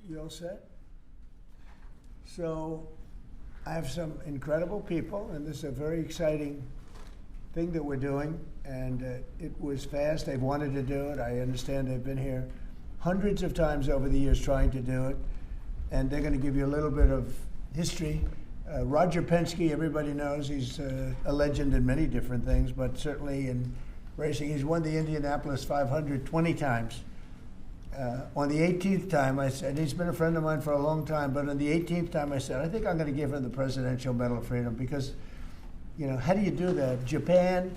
You all set? So I have some incredible people, and this is a very exciting thing that we're doing, and it was fast. They've wanted to do it. I understand they've been here hundreds of times over the years trying to do it, and they're going to give you a little bit of history. Roger Penske, everybody knows, he's a legend in many different things, but certainly in racing. He's won the Indianapolis 500 20 times. On the 18th time, I said, he's been a friend of mine for a long time, but on the 18th time I said, I think I'm going to give him the Presidential Medal of Freedom because, you know, how do you do that? Japan,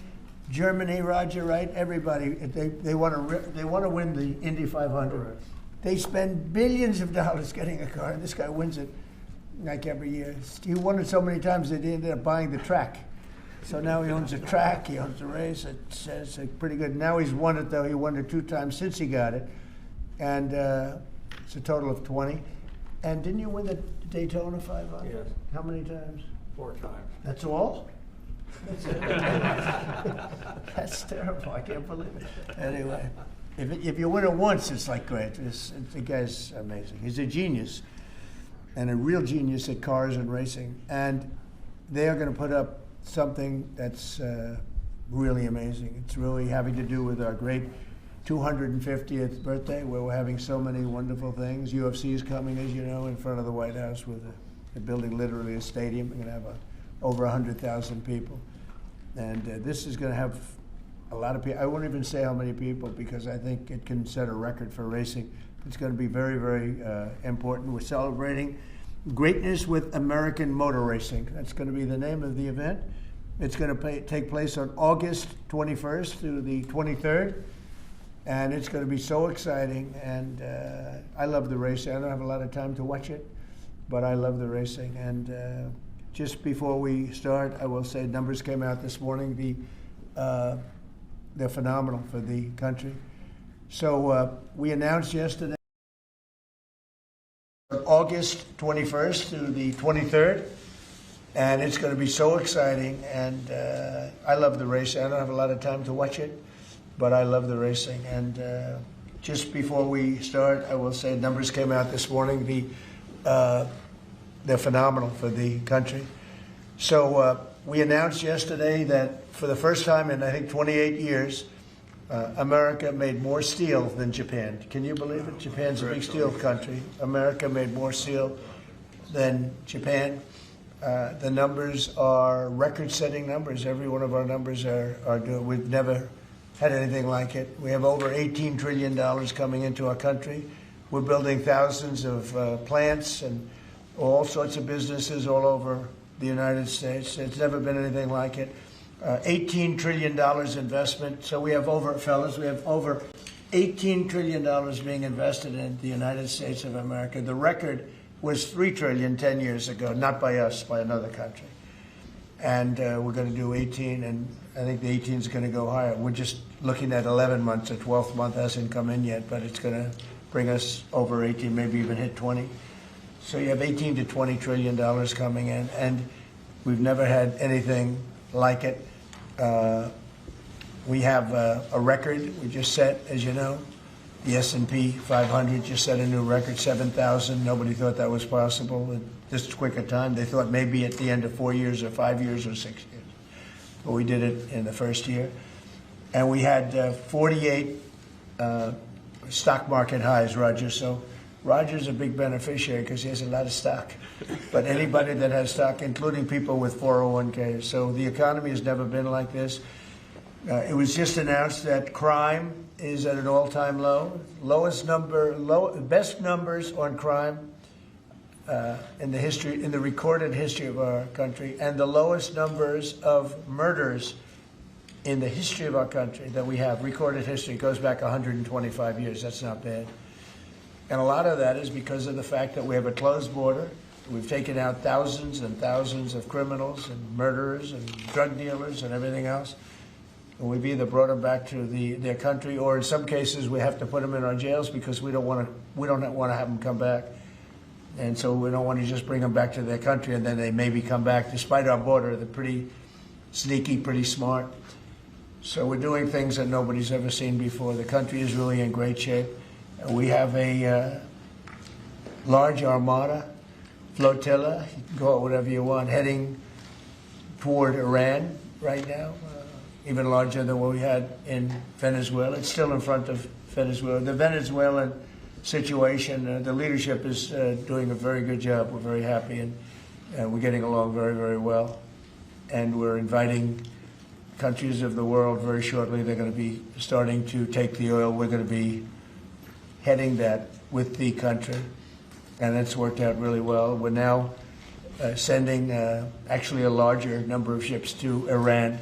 Germany, Roger, right? Everybody, they want to win the Indy 500. Right. They spend billions of dollars getting a car, and this guy wins it like every year. He won it so many times that he ended up buying the track. So now he owns a track, he owns a race. It's pretty good. Now he's won it, though. He won it 2 times since he got it. And it's a total of 20. And didn't you win the Daytona 500? Yes. How many times? 4 times. That's all? That's terrible. I can't believe it. Anyway, if you win it once, it's like great. The guy's amazing. He's a genius, and a real genius at cars and racing. And they are going to put up something that's really amazing. It's really having to do with our great 250th birthday, where we're having so many wonderful things. UFC is coming, as you know, in front of the White House with a building literally a stadium. We're going to have over 100,000 people. And this is going to have a lot of people. I won't even say how many people because I think it can set a record for racing. It's going to be very, very important. We're celebrating Greatness with American Motor Racing. That's going to be the name of the event. It's going to take place on August 21st through the 23rd. And it's going to be so exciting, and I love the racing. I don't have a lot of time to watch it, but I love the racing. And just before we start, I will say numbers came out this morning. They're phenomenal for the country. So we announced yesterday, August 21st through the 23rd, and it's going to be so exciting. And I love the racing. I don't have a lot of time to watch it, but I love the racing. And just before we start, I will say numbers came out this morning. They're phenomenal for the country. So we announced yesterday that for the first time in, I think, 28 years, America made more steel than Japan. Can you believe it? Japan's a big steel country. America made more steel than Japan. The numbers are record-setting numbers. Every one of our numbers are good. We've never had anything like it. We have over $18 trillion coming into our country. We're building thousands of plants and all sorts of businesses all over the United States. It's never been anything like it. $18 trillion investment. So we have over $18 trillion being invested in the United States of America. The record was $3 trillion 10 years ago, not by us, by another country. And we're going to do 18, and I think the 18 is going to go higher. We're just looking at 11 months. The 12th month hasn't come in yet, but it's going to bring us over 18, maybe even hit 20. So you have 18 to $20 trillion coming in, and we've never had anything like it. We have a record we just set, as you know. The S&P 500 just set a new record, 7,000. Nobody thought that was possible in this quick a time. They thought maybe at the end of 4 years or 5 years or 6 years. But we did it in the first year. And we had 48 stock market highs, Roger. So Roger's a big beneficiary because he has a lot of stock. But anybody that has stock, including people with 401ks. So the economy has never been like this. It was just announced that crime is at an all-time low. Best numbers on crime in the recorded history of our country, and the lowest numbers of murders in the history of our country that we have. Recorded history goes back 125 years. That's not bad. And a lot of that is because of the fact that we have a closed border. We've taken out thousands and thousands of criminals and murderers and drug dealers and everything else. And we've either brought them back to their country, or in some cases we have to put them in our jails because we don't want to have them come back. And so we don't want to just bring them back to their country and then they maybe come back. Despite our border, they're pretty sneaky, pretty smart. So we're doing things that nobody's ever seen before. The country is really in great shape. We have a large armada, flotilla, you can call it whatever you want, heading toward Iran right now, even larger than what we had in Venezuela. It's still in front of Venezuela. The Venezuelan situation, the leadership is doing a very good job. We're very happy, and we're getting along very, very well. And we're inviting countries of the world very shortly. They're going to be starting to take the oil. We're going to be heading that with the country, and it's worked out really well. We're now sending actually a larger number of ships to Iran,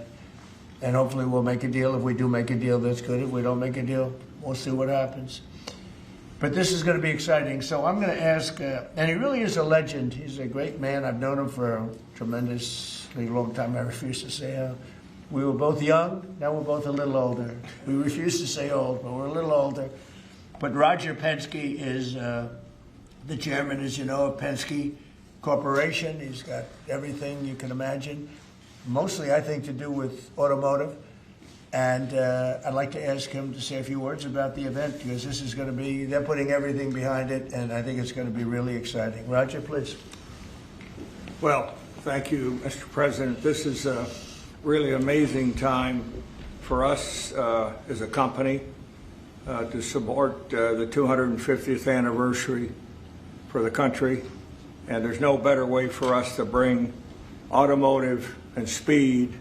and hopefully we'll make a deal. If we do make a deal, that's good. If we don't make a deal, we'll see what happens. But this is going to be exciting. So I'm going to ask, and he really is a legend. He's a great man. I've known him for a tremendously long time. I refuse to say how. We were both young. Now we're both a little older. We refuse to say old, but we're a little older. But Roger Penske is the chairman, as you know, of Penske Corporation. He's got everything you can imagine, mostly, I think, to do with automotive. And I'd like to ask him to say a few words about the event, because this is going to be, they're putting everything behind it, and I think it's going to be really exciting. Roger, please. Well, thank you, Mr. President. This is a really amazing time for us as a company to support the 250th anniversary for the country. And there's no better way for us to bring automotive and speed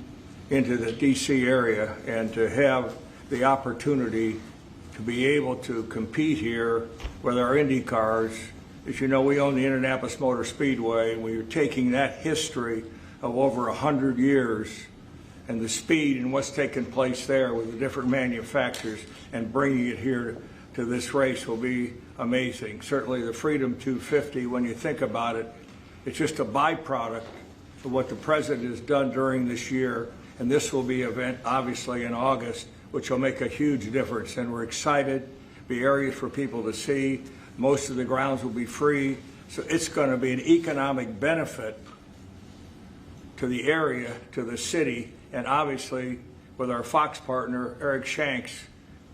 into the DC area and to have the opportunity to be able to compete here with our Indy cars. As you know, we own the Indianapolis Motor Speedway, and we are taking that history of over 100 years and the speed and what's taken place there with the different manufacturers and bringing it here to this race will be amazing. Certainly the Freedom 250, when you think about it, it's just a byproduct of what the President has done during this year. And this will be an event, obviously, in August, which will make a huge difference. And we're excited, be areas for people to see. Most of the grounds will be free. So it's going to be an economic benefit to the area, to the city, and obviously with our Fox partner, Eric Shanks,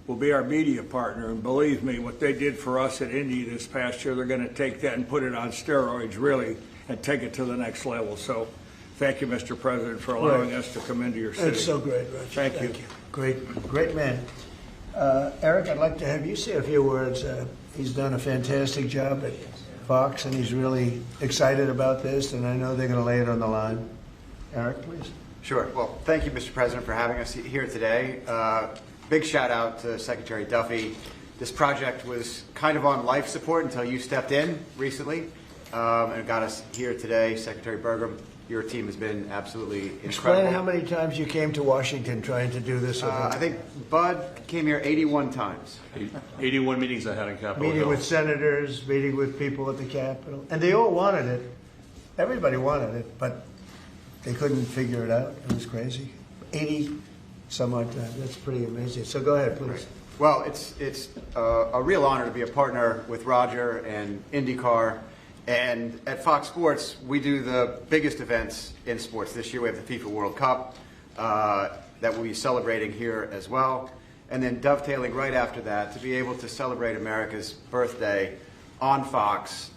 will be our media partner. And believe me, what they did for us at Indy this past year, they're going to take that and put it on steroids, really, and take it to the next level. So thank you, Mr. President, for allowing us to come into your city. It's so great, Roger. Thank you. Great man. Eric, I'd like to have you say a few words. He's done a fantastic job at Fox, and he's really excited about this, and I know they're going to lay it on the line. Eric, please. Sure. Well, thank you, Mr. President, for having us here today. Big shout out to Secretary Duffy. This project was kind of on life support until you stepped in recently and got us here today. Secretary Burgum, your team has been absolutely incredible. Explain how many times you came to Washington trying to do this. I think Bud came here 81 times. 81 meetings I had in Capitol Hill. Meeting with senators, meeting with people at the Capitol. And they all wanted it. Everybody wanted it, but they couldn't figure it out. It was crazy. 80 some odd times. That's pretty amazing. So go ahead, please. Well, it's a real honor to be a partner with Roger and IndyCar. And at Fox Sports, we do the biggest events in sports. This year we have the FIFA World Cup that we'll be celebrating here as well. And then dovetailing right after that, to be able to celebrate America's birthday on Fox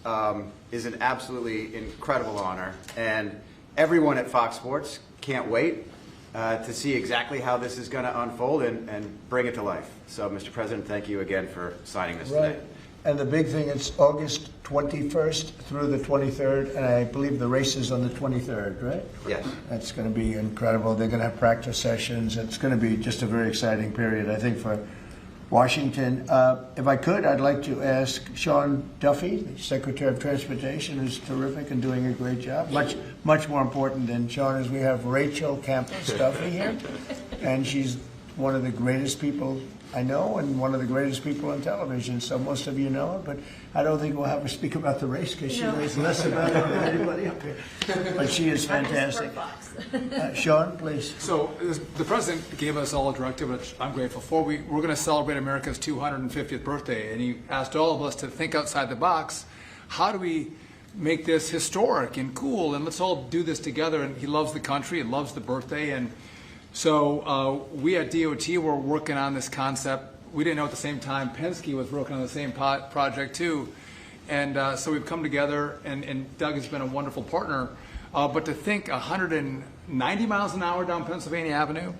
is an absolutely incredible honor. And everyone at Fox Sports can't wait to see exactly how this is going to unfold and bring it to life. So, Mr. President, thank you again for signing this today. And the big thing, it's August 21st through the 23rd, and I believe the race is on the 23rd, right? Yes. That's going to be incredible. They're going to have practice sessions. It's going to be just a very exciting period, I think, for Washington. If I could, I'd like to ask Sean Duffy, the Secretary of Transportation, who's terrific and doing a great job. Much more important than Sean is we have Rachel Campos Duffy here, and she's one of the greatest people I know and one of the greatest people on television. So most of you know her, but I don't think we'll have her speak about the race because she knows less about it than anybody up here. But she is fantastic. Sean, please. So the president gave us all a directive, which I'm grateful for. We're going to celebrate America's 250th birthday, and he asked all of us to think outside the box. How do we make this historic and cool, and let's all do this together? And he loves the country and loves the birthday, and so we at DOT were working on this concept. We didn't know at the same time Penske was working on the same project too. And so we've come together, and Doug has been a wonderful partner. But to think 190 miles an hour down Pennsylvania Avenue,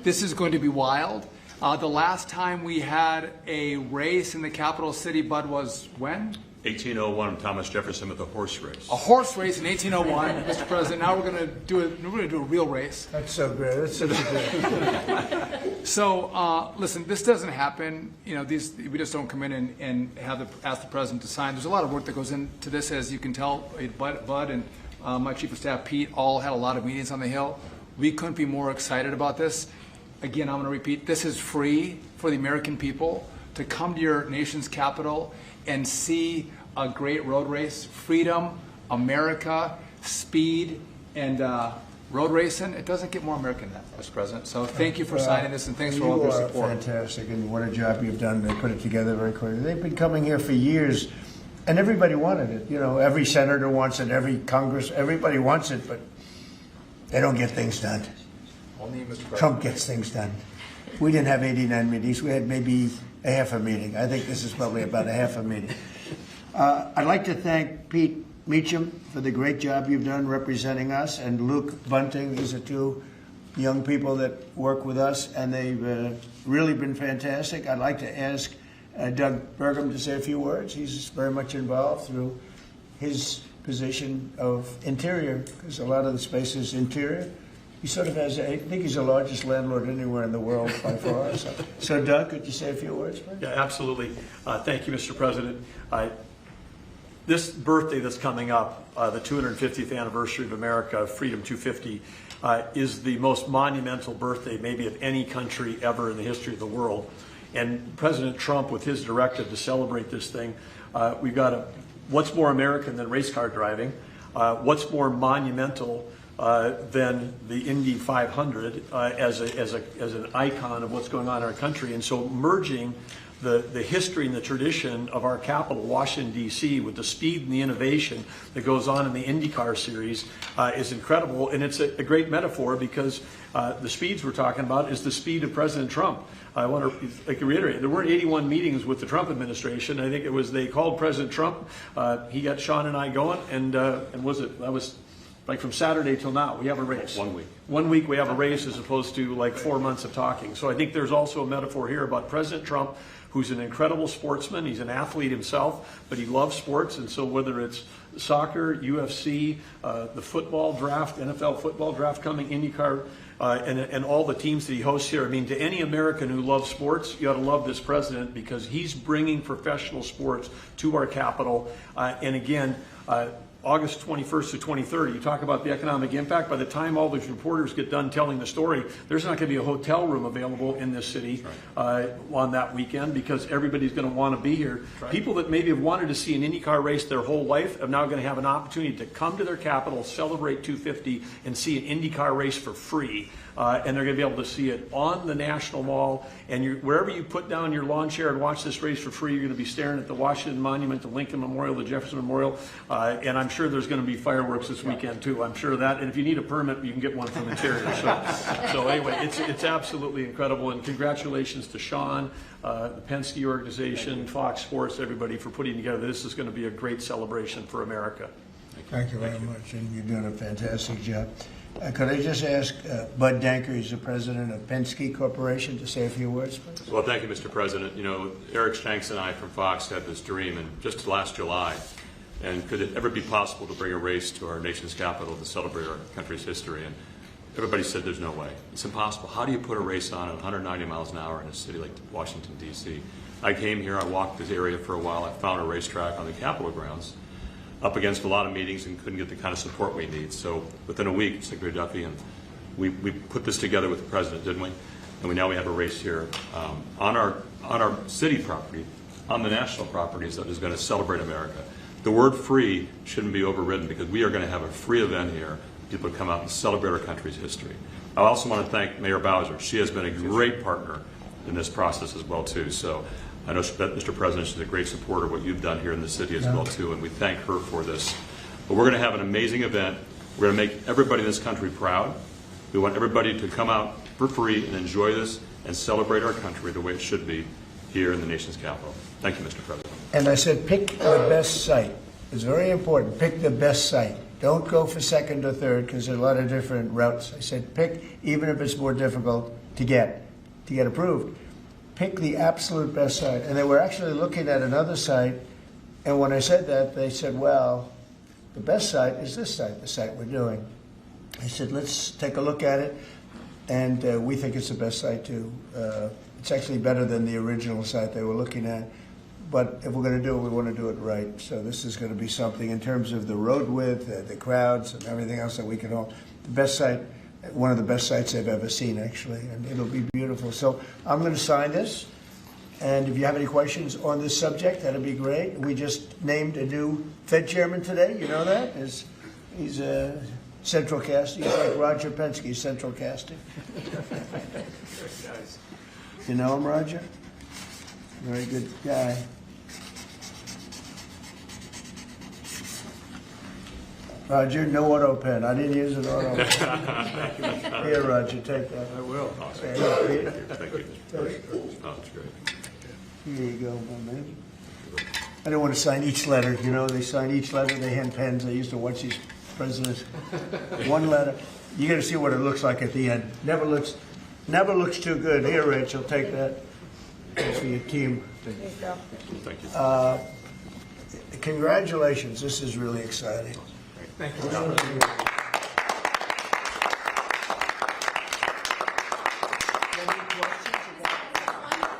this is going to be wild. The last time we had a race in the capital city, Bud, was when? 1801, Thomas Jefferson with the horse race. A horse race in 1801, Mr. President. Now we're going to do a real race. That's so great. That's such a good. So listen, this doesn't happen. You know, we just don't come in and ask the president to sign. There's a lot of work that goes into this, as you can tell. Bud and my chief of staff, Pete, all had a lot of meetings on the Hill. We couldn't be more excited about this. Again, I'm going to repeat, this is free for the American people to come to your nation's capital and see a great road race. Freedom, America, speed, and road racing. It doesn't get more American than that, Mr. President. So thank you for signing this, and thanks for all of your support. You are fantastic, and what a job you've done. They put it together very quickly. They've been coming here for years, and everybody wanted it. You know, every senator wants it, every Congress, everybody wants it, but they don't get things done. Only Mr. President. Trump gets things done. We didn't have 89 meetings. We had maybe a half a meeting. I think this is probably about a half a meeting. I'd like to thank Pete Meacham for the great job you've done representing us, and Luke Bunting. These are two young people that work with us, and they've really been fantastic. I'd like to ask Doug Burgum to say a few words. He's very much involved through his position of interior, because a lot of the space is interior. He sort of has, I think he's the largest landlord anywhere in the world by far. So Doug, could you say a few words, please? Yeah, absolutely. Thank you, Mr. President. This birthday that's coming up, the 250th anniversary of America, Freedom 250, is the most monumental birthday maybe of any country ever in the history of the world. And President Trump, with his directive to celebrate this thing, we've got what's more American than race car driving? What's more monumental than the Indy 500 as an icon of what's going on in our country? And so merging the history and the tradition of our capital, Washington, D.C., with the speed and the innovation that goes on in the IndyCar series is incredible. And it's a great metaphor, because the speeds we're talking about is the speed of President Trump. I want to reiterate, there weren't 81 meetings with the Trump administration. I think it was, they called President Trump. He got Sean and I going, and that was like from Saturday till now, we have a race. 1 week. 1 week we have a race, as opposed to like 4 months of talking. So I think there's also a metaphor here about President Trump, who's an incredible sportsman. He's an athlete himself, but he loves sports. And so whether it's soccer, UFC, the football draft, NFL football draft coming, IndyCar, and all the teams that he hosts here. I mean, to any American who loves sports, you ought to love this president, because he's bringing professional sports to our capital. And again, August 21st to 23rd, you talk about the economic impact. By the time all these reporters get done telling the story, there's not going to be a hotel room available in this city on that weekend, because everybody's going to want to be here. Right. People that maybe have wanted to see an IndyCar race their whole life are now going to have an opportunity to come to their capital, celebrate 250, and see an IndyCar race for free. And they're going to be able to see it on the National Mall. And wherever you put down your lawn chair and watch this race for free, you're going to be staring at the Washington Monument, the Lincoln Memorial, the Jefferson Memorial. And I'm sure there's going to be fireworks this weekend, too. I'm sure of that. And if you need a permit, you can get one from Interior. So anyway, it's absolutely incredible. And congratulations to Sean, the Penske organization, Fox Sports, everybody for putting together. This is going to be a great celebration for America. Thank you very much, and you're doing a fantastic job. Could I just ask Bud Danker, he's the president of Penske Corporation, to say a few words, please? Well, thank you, Mr. President. You know, Eric Shanks and I from Fox had this dream, and just last July, and could it ever be possible to bring a race to our nation's capital to celebrate our country's history? And everybody said there's no way. It's impossible. How do you put a race on at 190 miles an hour in a city like Washington, D.C.? I came here, I walked this area for a while, I found a racetrack on the Capitol grounds, up against a lot of meetings, and couldn't get the kind of support we need. So within a week, Secretary Duffy and we put this together with the president, didn't we? And now we have a race here on our city property, on the national properties, that is going to celebrate America. The word free shouldn't be overridden, because we are going to have a free event here. People come out and celebrate our country's history. I also want to thank Mayor Bowser. She has been a great partner in this process as well, too. So I know, Mr. President, she's a great supporter of what you've done here in the city as well, too, and we thank her for this. But we're going to have an amazing event. We're going to make everybody in this country proud. We want everybody to come out for free and enjoy this and celebrate our country the way it should be here in the nation's capital. Thank you, Mr. President. And I said, pick the best site. It's very important. Pick the best site. Don't go for second or third because there are a lot of different routes. I said, pick, even if it's more difficult to get approved, pick the absolute best site. And they were actually looking at another site. And when I said that, they said, well, the best site is this site, the site we're doing. I said, let's take a look at it. And we think it's the best site too. It's actually better than the original site they were looking at. But if we're going to do it, we want to do it right. So this is going to be something in terms of the road width, the crowds, and everything else that we can all. The best site, one of the best sites I've ever seen, actually, and it'll be beautiful. So I'm going to sign this, and if you have any questions on this subject, that'd be great. We just named a new Fed chairman today. You know that? He's Central Casting. He's like Roger Penske, Central Casting. You know him, Roger? Very good guy. Roger, no auto pen. I didn't use an auto pen. Here, Roger, take that. I will. Here Thank you. Oh, that's great. you go, my man. I don't want to sign each letter. You know, they sign each letter. They hand pens. I used to watch these presidents. One letter. You got to see what it looks like at the end. Never looks too good. Here, Rachel, take that. That's for your team. Thank you. Congratulations. This is really exciting. Thank you. On the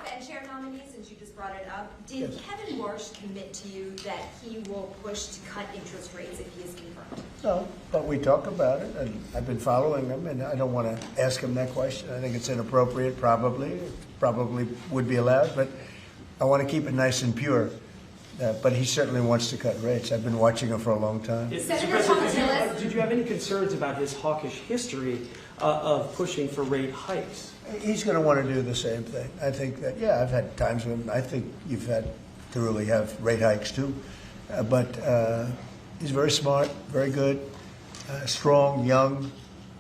Fed chair nominee, since you just brought it up, did Yes. Kevin Warsh commit to you that he will push to cut interest rates if he is confirmed? No, but we talk about it, and I've been following him, and I don't want to ask him that question. I think it's inappropriate, probably. It probably would be allowed, but I want to keep it nice and pure. But he certainly wants to cut rates. I've been watching him for a long time. Mr. Senator President, Thomas did you have any concerns about his hawkish history of pushing for rate hikes? He's going to want to do the same thing. I think that, yeah, I've had times when I think you've had to really have rate hikes too. But he's very smart, very good, strong, young,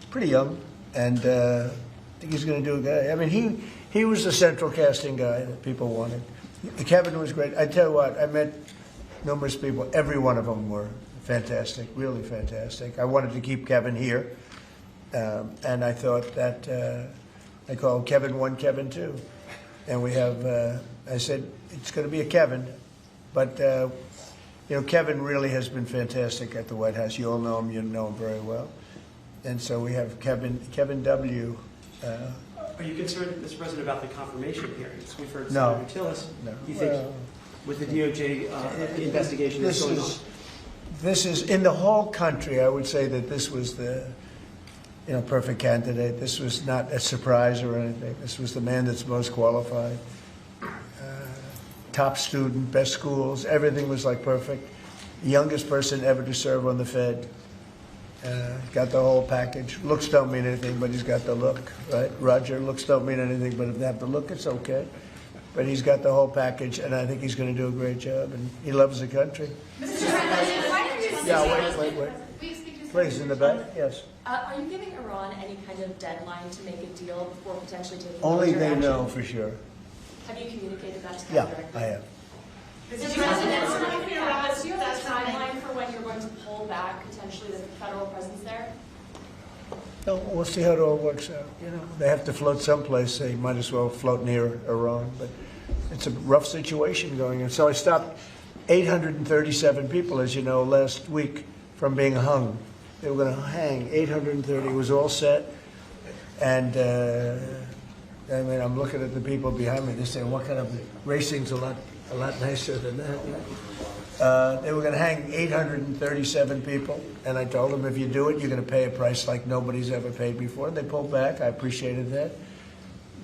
pretty young, and I think he's going to do a good. I mean, he was the Central Casting guy that people wanted. Kevin was great. I tell you what, I met numerous people. Every one of them were fantastic, really fantastic. I wanted to keep Kevin here, and I thought that I called Kevin 1, Kevin 2. And we have, I said, it's going to be a Kevin, but you know, Kevin really has been fantastic at the White House. You all know him. You know him very well. And so we have Kevin W. Are you concerned, Mr. President, about the confirmation hearings? We've heard No. Senator Tillis. No. You think Well, with the DOJ investigation that's going on? This is in the whole country. I would say that this was the, you know, perfect candidate. This was not a surprise or anything. This was the man that's most qualified. Top student, best schools, everything was like perfect. Youngest person ever to serve on the Fed. Got the whole package. Looks don't mean anything, but he's got the look, right? Roger, looks don't mean anything, but if they have the look, it's okay. But he's got the whole package, and I think he's going to do a great job, and he loves the country. Mr. President, why don't you Yeah, wait. Will you speak to Please, in the back, yes. Are you giving Iran any kind of deadline to make a deal before potentially taking Only military they action? know for sure. Have you communicated that to them Yeah, directly? I have. Mr. President, do you have a timeline for when you're going to pull back potentially the federal presence there? No, we'll see how it all works out. You know, they have to float someplace. They might as well float near Iran. But it's a rough situation going on. So I stopped 837 people, as you know, last week from being hung. They were going to hang 830. It was all set. And I mean, I'm looking at the people behind me. They're saying, "What kind of racing's a lot nicer than that?" They were going to hang 837 people, and I told them, if you do it, you're going to pay a price like nobody's ever paid before. They pulled back. I appreciated that.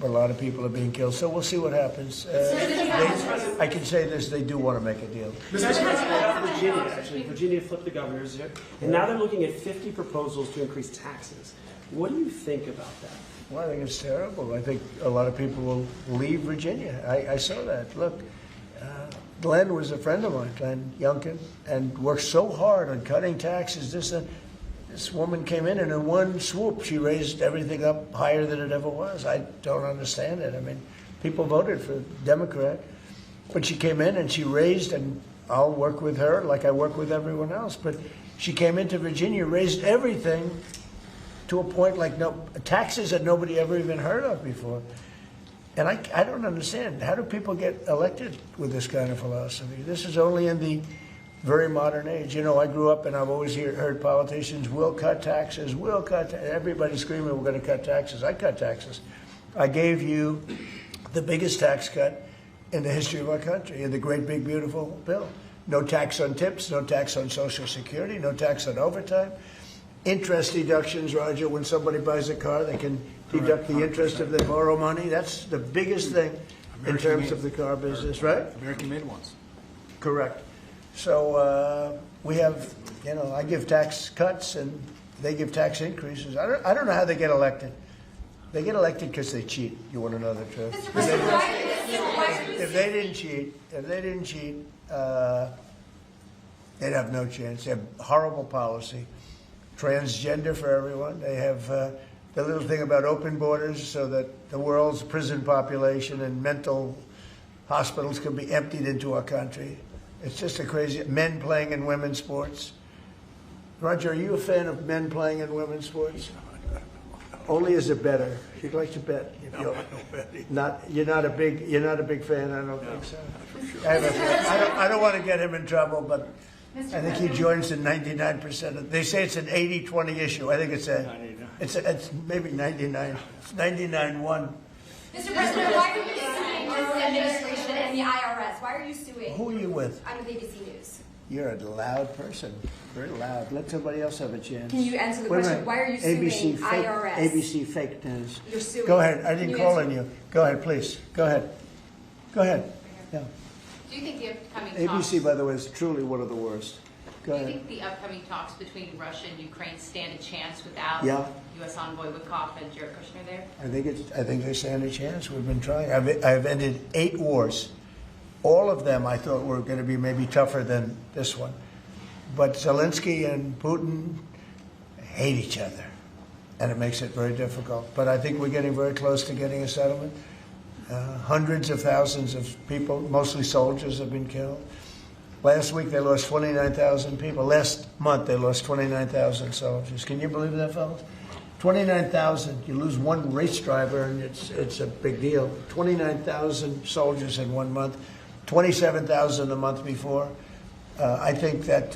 But a lot of people are being killed, so we'll see what happens. I can say this, they do want to make a deal. Mr. President, about Virginia, actually. Virginia flipped the governors here, and now they're looking at 50 proposals to increase taxes. What do you think about that? Well, I think it's terrible. I think a lot of people will leave Virginia. I saw that. Look, Glenn was a friend of mine, Glenn Youngkin, and worked so hard on cutting taxes. This woman came in, and in one swoop, she raised everything up higher than it ever was. I don't understand it. I mean, people voted for Democrat. But she came in and she raised, and I'll work with her like I work with everyone else, but she came into Virginia, raised everything to a point like taxes that nobody ever even heard of before. And I don't understand. How do people get elected with this kind of philosophy? This is only in the very modern age. You know, I grew up and I've always heard politicians will cut taxes, will cut. Everybody screaming, we're going to cut taxes. I cut taxes. I gave you the biggest tax cut in the history of our country in the great big beautiful bill. No tax on tips, no tax on Social Security, no tax on overtime. Interest deductions, Roger, when somebody buys a car, they can deduct the interest if they borrow money. That's the biggest thing in terms of the car business, right? American-made ones. Correct. So we have, you know, I give tax cuts and they give tax increases. I don't know how they get elected. They get elected because they cheat. You want to know the truth? Mr. President, If they didn't cheat, they'd have no chance. They have horrible policy. Transgender for everyone. They have the little thing about open borders so that the world's prison population and mental hospitals can be emptied into our country. It's just a crazy, men playing in women's sports. Roger, are you a fan of men playing in women's sports? Only as a bettor. You'd like to bet. You're not a big fan. I don't think so. I don't want to get him in trouble, but I think he joins in 99% of. They say it's an 80-20 issue. I think it's maybe 99. It's 99-1. Mr. President, why are you suing this administration and the IRS? Why are you suing? Who are you with? I'm with ABC News. You're a loud person. Very loud. Let somebody else have a chance. Can you answer the Wait a question? minute. Why are you suing ABC fake, IRS? ABC fake news. You're suing. Go ahead. I Can didn't you call answer? on you. Go ahead, please. Go ahead. Go ahead. Yeah. Do you think the upcoming ABC, talks, by the way, is truly one of the worst. Go do you ahead. think the upcoming talks between Russia and Ukraine stand a chance without Yeah. U.S. envoy Witkoff and Jared Kushner there? I think they stand a chance. We've been trying. I've ended 8 wars. All of them I thought were going to be maybe tougher than this one. But Zelensky and Putin hate each other, and it makes it very difficult. But I think we're getting very close to getting a settlement. Hundreds of thousands of people, mostly soldiers, have been killed. Last week they lost 29,000 people. Last month they lost 29,000 soldiers. Can you believe that, fellas? 29,000. You lose one race driver, and it's a big deal. 29,000 soldiers in 1 month. 27,000 the month before. I think that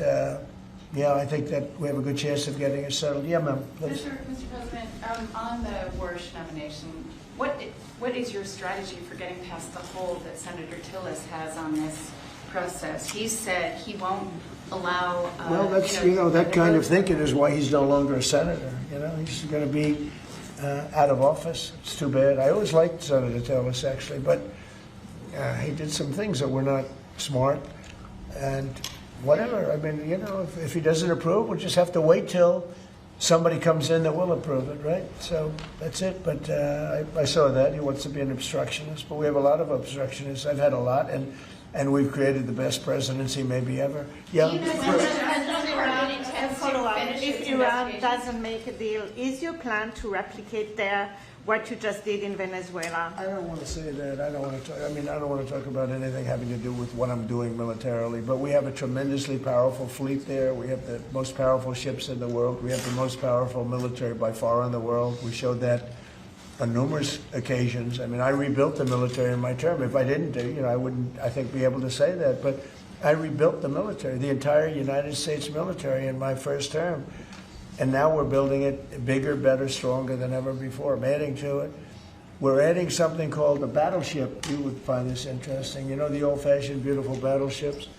we have a good chance of getting it settled. Yeah, ma'am. Please. Mr. President, on the Warsh nomination, what is your strategy for getting past the hold that Senator Tillis has on this process? He said he won't allow. Well, that's that kind of thinking is why he's no longer a senator. He's going to be out of office. It's too bad. I always liked Senator Tillis actually, but he did some things that were not smart. And whatever. I mean, if he doesn't approve, we'll just have to wait till somebody comes in that will approve it, right? So that's it. But I saw that. He wants to be an obstructionist, but we have a lot of obstructionists. I've had a lot, and we've created the best presidency maybe ever. Yeah. Follow-up. If Iran doesn't make a deal, is your plan to replicate there what you just did in Venezuela? I don't want to say that. I don't want to talk about anything having to do with what I'm doing militarily, but we have a tremendously powerful fleet there. We have the most powerful ships in the world. We have the most powerful military by far in the world. We showed that on numerous occasions. I mean, I rebuilt the military in my term. If I didn't I wouldn't, I think, be able to say that. But I rebuilt the military, the entire United States military in my first term. And now we're building it bigger, better, stronger than ever before. I'm adding to it. We're adding something called a battleship. You would find this interesting. You know the old-fashioned, beautiful battleships?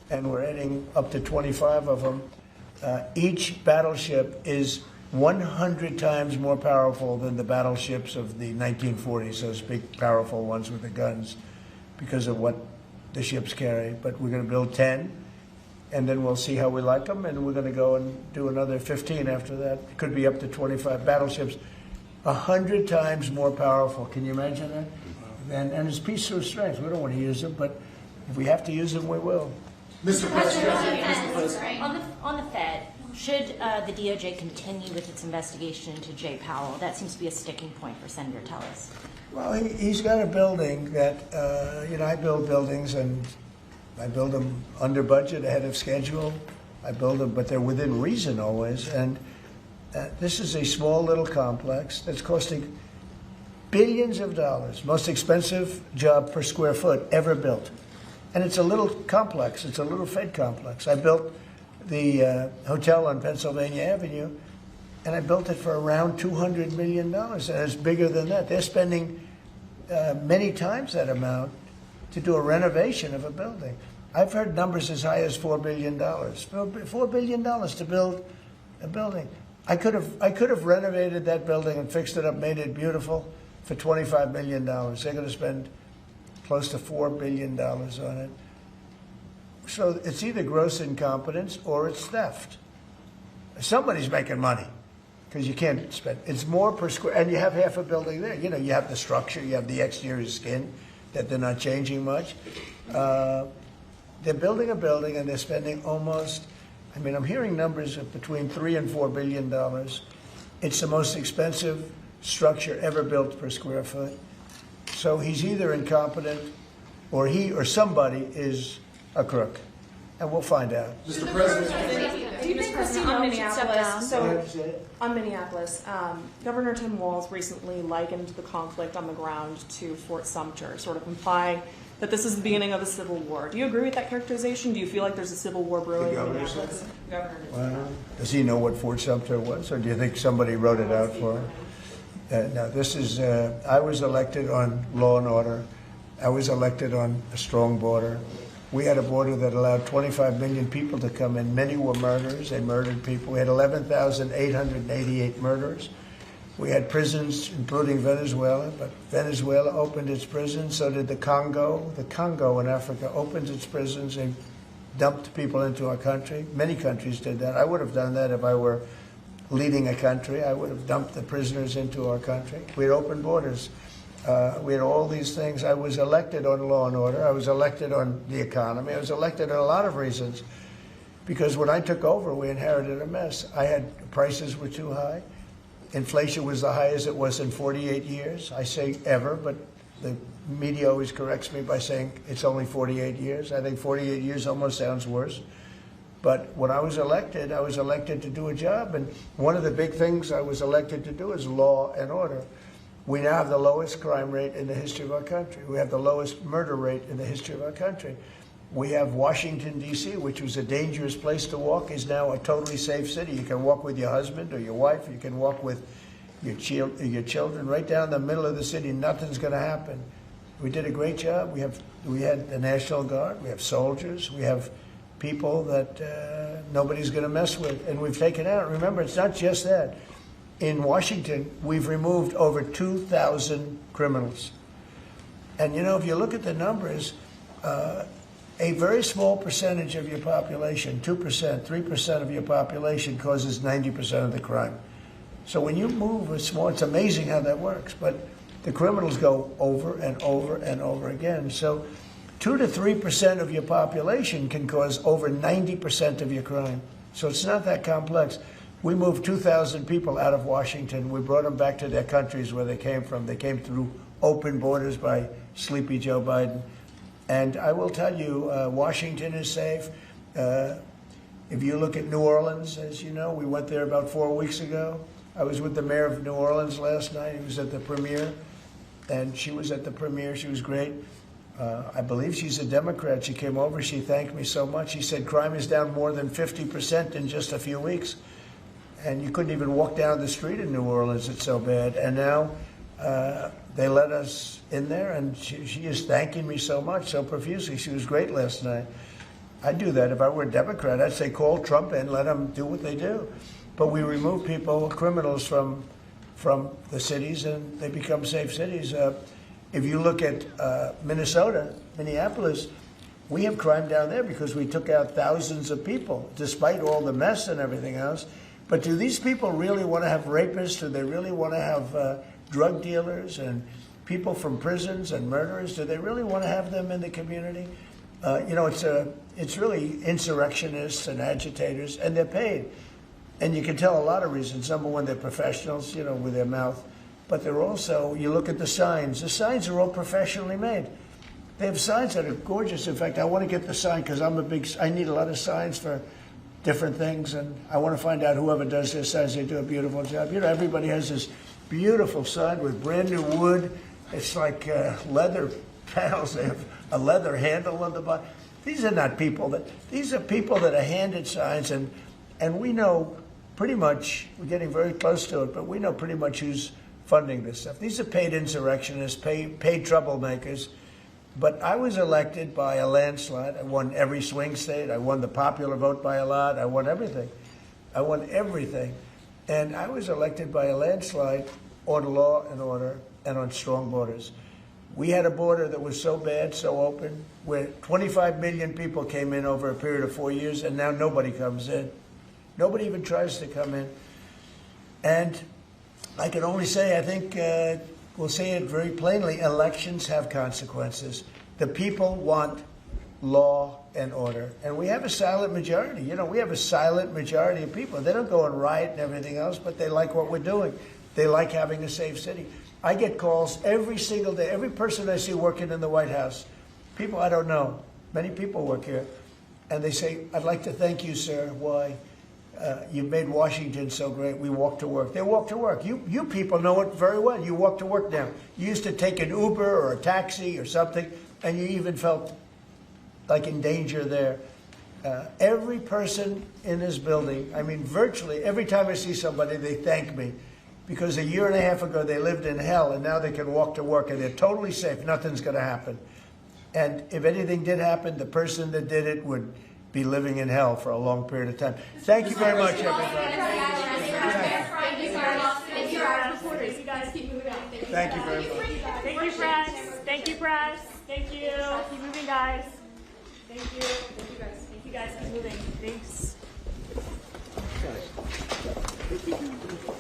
And we're adding up to 25 of them. Each battleship is 100 times more powerful than the battleships of the 1940s, those big, powerful ones with the guns, because of what the ships carry. But we're going to build 10. And then we'll see how we like them, and we're going to go and do another 15 after that. It could be up to 25 battleships, 100 times more powerful. Can you imagine that? And it's peace through strength. We don't want to use them, but if we have to use them, we will. Mr. President, on the Fed, should the DOJ continue with its investigation into Jay Powell? That seems to be a sticking point for Senator Tillis. Well, he's got a building that, I build buildings and I build them under budget, ahead of schedule. I build them, but they're within reason always. And this is a small little complex that's costing billions of dollars, most expensive job per square foot ever built. And it's a little complex. It's a little Fed complex. I built the hotel on Pennsylvania Avenue, and I built it for around $200 million, and it's bigger than that. They're spending many times that amount to do a renovation of a building. I've heard numbers as high as $4 billion. $4 billion to build a building. I could have renovated that building and fixed it up, made it beautiful for $25 million. They're going to spend close to $4 billion on it. So it's either gross incompetence or it's theft. Somebody's making money because you can't spend. It's more per square, and you have half a building there. You know, you have the structure, you have the exterior skin that they're not changing much. They're building a building and they're spending almost, I'm hearing numbers of between $3 and $4 billion. It's the most expensive structure ever built per square foot. So he's either incompetent or he or somebody is a crook. And we'll find out. Mr. President, Do you think President, Casino on should step down? Minneapolis, on Minneapolis, Governor Tim Walz recently likened the conflict on the ground to Fort Sumter, sort of implying that this is the beginning of a civil war. Do you agree with that characterization? Do you feel like there's a civil war brewing in Minneapolis? Governor did. Well, does he know what Fort Sumter was, or do you think somebody wrote it out for him? No, this is, I was elected on law and order. I was elected on a strong border. We had a border that allowed 25 million people to come in. Many were murderers. They murdered people. We had 11,888 murderers. We had prisons, including Venezuela, but Venezuela opened its prisons. So did the Congo. The Congo in Africa opened its prisons and dumped people into our country. Many countries did that. I would have done that if I were leading a country. I would have dumped the prisoners into our country. We had open borders. We had all these things. I was elected on law and order. I was elected on the economy. I was elected on a lot of reasons. Because when I took over, we inherited a mess. Prices were too high. Inflation was the highest it was in 48 years. I say ever, but the media always corrects me by saying it's only 48 years. I think 48 years almost sounds worse. But when I was elected to do a job. And one of the big things I was elected to do is law and order. We now have the lowest crime rate in the history of our country. We have the lowest murder rate in the history of our country. We have Washington, D.C., which was a dangerous place to walk, is now a totally safe city. You can walk with your husband or your wife. You can walk with your children right down the middle of the city. Nothing's going to happen. We did a great job. We had the National Guard. We have soldiers. We have people that nobody's going to mess with. And we've taken out. Remember, it's not just that. In Washington, we've removed over 2,000 criminals. And, if you look at the numbers, a very small percentage of your population, 2%, 3% of your population causes 90% of the crime. So when you move a small, it's amazing how that works. But the criminals go over and over and over again. So 2 to 3% of your population can cause over 90% of your crime. So it's not that complex. We moved 2,000 people out of Washington. We brought them back to their countries where they came from. They came through open borders by Sleepy Joe Biden. And I will tell you, Washington is safe. If you look at New Orleans, as you know, we went there about 4 weeks ago. I was with the mayor of New Orleans last night. He was at the premiere, and she was at the premiere. She was great. I believe she's a Democrat. She came over. She thanked me so much. She said crime is down more than 50% in just a few weeks. And you couldn't even walk down the street in New Orleans. It's so bad. And now they let us in there, and she is thanking me so much, so profusely. She was great last night. I'd do that if I were a Democrat. I'd say call Trump in, let them do what they do. But we remove people, criminals, from the cities, and they become safe cities. If you look at Minnesota, Minneapolis, we have crime down there because we took out thousands of people, despite all the mess and everything else. But do these people really want to have rapists? Do they really want to have drug dealers and people from prisons and murderers? Do they really want to have them in the community? It's really insurrectionists and agitators, and they're paid. And you can tell a lot of reasons. Number one, they're professionals, with their mouth but they're also, you look at the signs are all professionally made. They have signs that are gorgeous. In fact, I want to get the sign because I need a lot of signs for different things, and I want to find out whoever does their signs, they do a beautiful job. You know, everybody has this beautiful sign with brand new wood. It's like leather panels. They have a leather handle on the bottom. These are not people these are people that are handed signs, and we know pretty much, we're getting very close to it, but we know pretty much who's funding this stuff. These are paid insurrectionists, paid troublemakers. But I was elected by a landslide. I won every swing state. I won the popular vote by a lot. I won everything. And I was elected by a landslide on law and order and on strong borders. We had a border that was so bad, so open, where 25 million people came in over a period of 4 years, and now nobody comes in. Nobody even tries to come in. And I can only say, I think, we'll say it very plainly, elections have consequences. The people want law and order. And we have a silent majority. You know, we have a silent majority of people. They don't go and riot and everything else, but they like what we're doing. They like having a safe city. I get calls every single day. Every person I see working in the White House, people I don't know, many people work here, and they say, I'd like to thank you, sir. Why? You've made Washington so great. We walk to work. They walk to work. You people know it very well. You walk to work now. You used to take an Uber or a taxi or something, and you even felt like in danger there. Every person in this building, I mean, virtually every time I see somebody, they thank me. Because a year and a half ago, they lived in hell, and now they can walk to work, and they're totally safe. Nothing's going to happen. And if anything did happen, the person that did it would be living in hell for a long period of time. Thank you very much, everybody. Thank you very much. Thank you, press. Thank you, press. Thank you. Keep moving, guys. Thank you. Thank you, guys. Thank you, guys. Keep moving. Thanks.